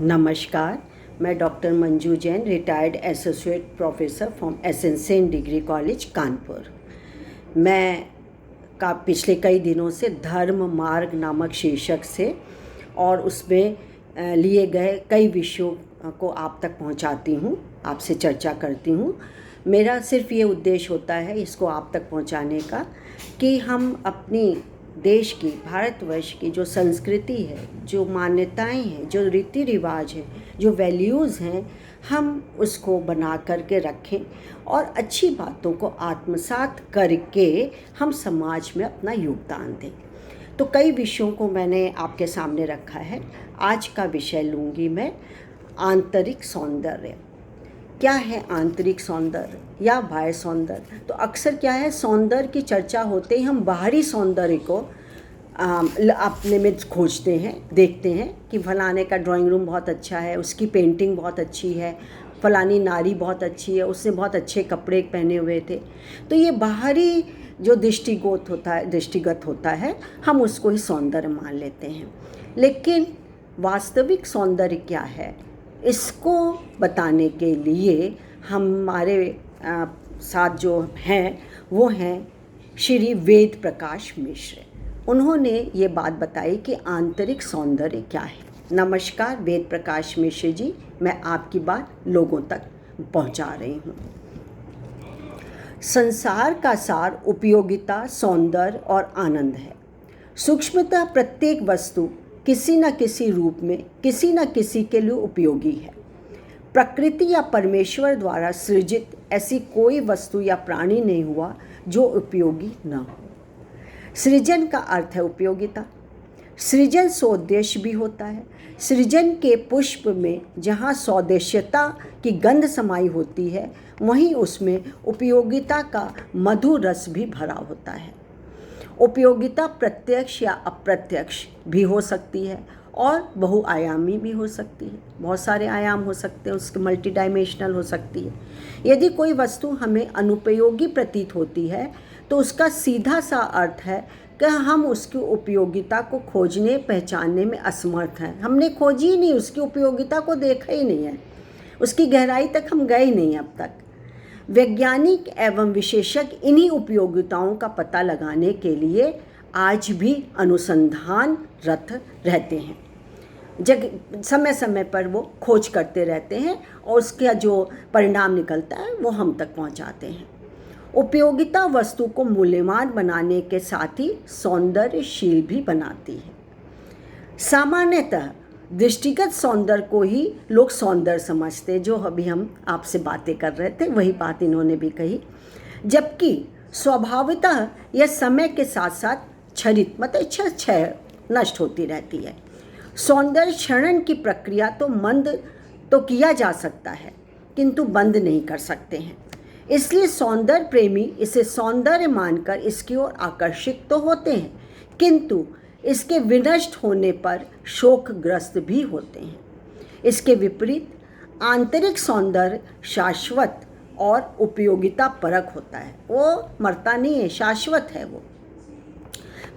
नमस्कार, मैं doctor Manju Jain, retired associate professor from essential degree college Kanpur. मैं पिछले कई दिनों से धर्म मार्ग नामक शीर्षक से और उसमें लिए गए कई विषयों को आप तक पहुंचाती हूं, आपसे चर्चा करती हूं। मेरा सिर्फ ये उद्देश्य होता है इसको आप तक पहुंचाने का कि हम अपनी देश की, भारतवर्ष की जो संस्कृति है, जो मान्यताएं हैं, जो रीति रिवाज हैं, जो वैल्यूज़ हैं, हम उसको बना करके रखें और अच्छी बातों को आत्मसात करके हम समाज में अपना योगदान दें। तो कई विषयों को मैंने आपके सामने रखा है। आज का विषय लूँगी मैं आंतरिक सौंदर्य। क्या है आंतरिक सौंदर्य या बाह्य सौंदर्य? तो अक्सर क्या है, सौंदर्य की चर्चा होते ही हम बाहरी सौंदर्य को अपने में खोजते हैं, देखते हैं कि फलाने का ड्राइंग रूम बहुत अच्छा है, उसकी पेंटिंग बहुत अच्छी है, फलानी नारी बहुत अच्छी है, उसने बहुत अच्छे कपड़े पहने हुए थे। तो ये बाहरी जो दृष्टिगत होता है हम उसको ही सौंदर्य मान लेते हैं। लेकिन वास्तविक सौंदर्य क्या है, इसको बताने के लिए हमारे साथ जो हैं वो हैं श्री वेद प्रकाश मिश्र। उन्होंने ये बात बताई कि आंतरिक सौंदर्य क्या है। नमस्कार वेद प्रकाश मिश्र जी, मैं आपकी बात लोगों तक पहुंचा रही हूँ। संसार का सार उपयोगिता, सौंदर्य और आनंद है। सूक्ष्मतः प्रत्येक वस्तु किसी न किसी रूप में किसी न किसी के लिए उपयोगी है। प्रकृति या परमेश्वर द्वारा सृजित ऐसी कोई वस्तु या प्राणी नहीं हुआ जो उपयोगी न हो। सृजन का अर्थ है उपयोगिता। सृजन सोद्देश्य भी होता है। सृजन के पुष्प में जहाँ सौदेश्यता की गंध समाई होती है, वहीं उसमें उपयोगिता का मधुर रस भी भरा होता है। उपयोगिता प्रत्यक्ष या अप्रत्यक्ष भी हो सकती है और बहुआयामी भी हो सकती है। बहुत सारे आयाम हो सकते हैं, उसके मल्टी डायमेंशनल हो सकती है। यदि कोई वस्तु हमें अनुपयोगी प्रतीत होती है तो उसका सीधा सा अर्थ है कि हम उसकी उपयोगिता को खोजने पहचानने में असमर्थ हैं। हमने खोजी ही नहीं, उसकी उपयोगिता को देखा ही नहीं है, उसकी गहराई तक हम गए नहीं अब तक। वैज्ञानिक एवं विशेषज्ञ इन्हीं उपयोगिताओं का पता लगाने के लिए आज भी अनुसंधानरत रहते हैं। समय समय पर वो खोज करते रहते हैं और उसका जो परिणाम निकलता है वो हम तक पहुंचाते हैं। उपयोगिता वस्तु को मूल्यवान बनाने के साथ ही सौंदर्यशील भी बनाती है। सामान्यतः दृष्टिगत सौंदर्य को ही लोग सौंदर्य समझते, जो अभी हम आपसे बातें कर रहे थे वही बात इन्होंने भी कही। जबकि स्वभावतः यह समय के साथ साथ क्षरित मतलब क्षय नष्ट होती रहती है। सौंदर्य क्षरण की प्रक्रिया तो मंद तो किया जा सकता है किंतु बंद नहीं कर सकते हैं। इसलिए सौंदर्य प्रेमी इसे सौंदर्य मानकर इसकी ओर आकर्षित तो होते हैं किंतु इसके विनष्ट होने पर शोकग्रस्त भी होते हैं। इसके विपरीत आंतरिक सौंदर्य शाश्वत और उपयोगिता परक होता है। वो मरता नहीं है, शाश्वत है। वो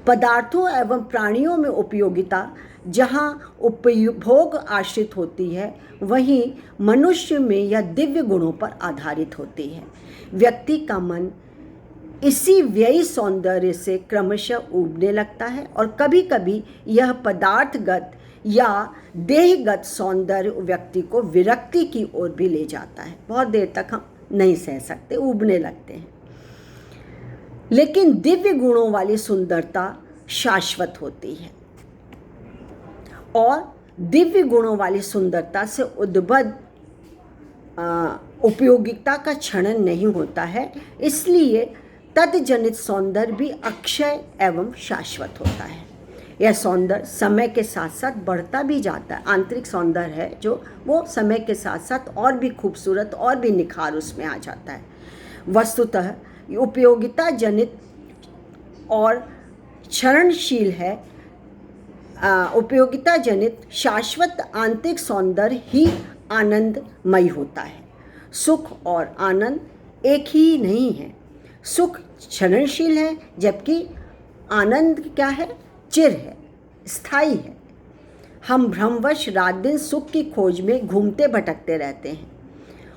पदार्थों एवं प्राणियों में उपयोगिता जहाँ उपभोग आश्रित होती है, वहीं मनुष्य में यह दिव्य गुणों पर आधारित होती है। व्यक्ति का मन इसी व्ययी सौंदर्य से क्रमशः उबने लगता है और कभी कभी यह पदार्थगत या देहगत सौंदर्य व्यक्ति को विरक्ति की ओर भी ले जाता है। बहुत देर तक हम नहीं सह सकते, उबने लगते हैं। लेकिन दिव्य गुणों वाली सुंदरता शाश्वत होती है और दिव्य गुणों वाली सुंदरता से उद्भव उपयोगिता का क्षरण नहीं होता है। इसलिए तद्जनित सौंदर्य भी अक्षय एवं शाश्वत होता है। यह सौंदर्य समय के साथ साथ बढ़ता भी जाता है। आंतरिक सौंदर्य है जो वो समय के साथ साथ और भी खूबसूरत और भी निखार उसमें आ जाता है। वस्तुतः उपयोगिता जनित और क्षरणशील है। उपयोगिता जनित शाश्वत आंतरिक सौंदर्य ही आनंदमयी होता है। सुख और आनंद एक ही नहीं है। सुख क्षणशील है जबकि आनंद क्या है, चिर है, स्थायी है। हम भ्रमवश रात दिन सुख की खोज में घूमते भटकते रहते हैं।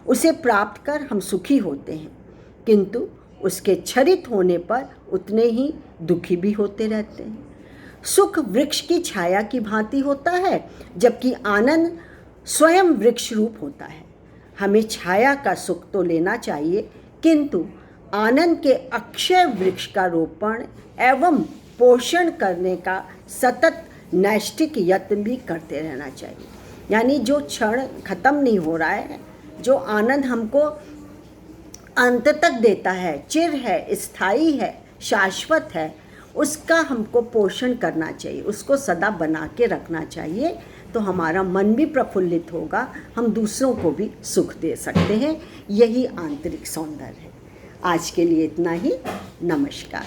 उसे प्राप्त कर हम सुखी होते हैं, किंतु उसके क्षरित होने पर उतने ही दुखी भी होते रहते हैं। सुख वृक्ष की छाया की भांति होता है, जबकि आनंद स्वयं वृक्ष रूप होता है। हमें छाया का सुख तो लेना चाहिए, किंतु आनंद के अक्षय वृक्ष का रोपण एवं पोषण करने का सतत नैष्ठिक यत्न भी करते रहना चाहिए। यानी जो क्षण खत्म नहीं हो रहा है, जो आनंद हमको अंत तक देता है, चिर है, स्थायी है, शाश्वत है, उसका हमको पोषण करना चाहिए, उसको सदा बना के रखना चाहिए। तो हमारा मन भी प्रफुल्लित होगा, हम दूसरों को भी सुख दे सकते हैं। यही आंतरिक सौंदर्य है। आज के लिए इतना ही। नमस्कार।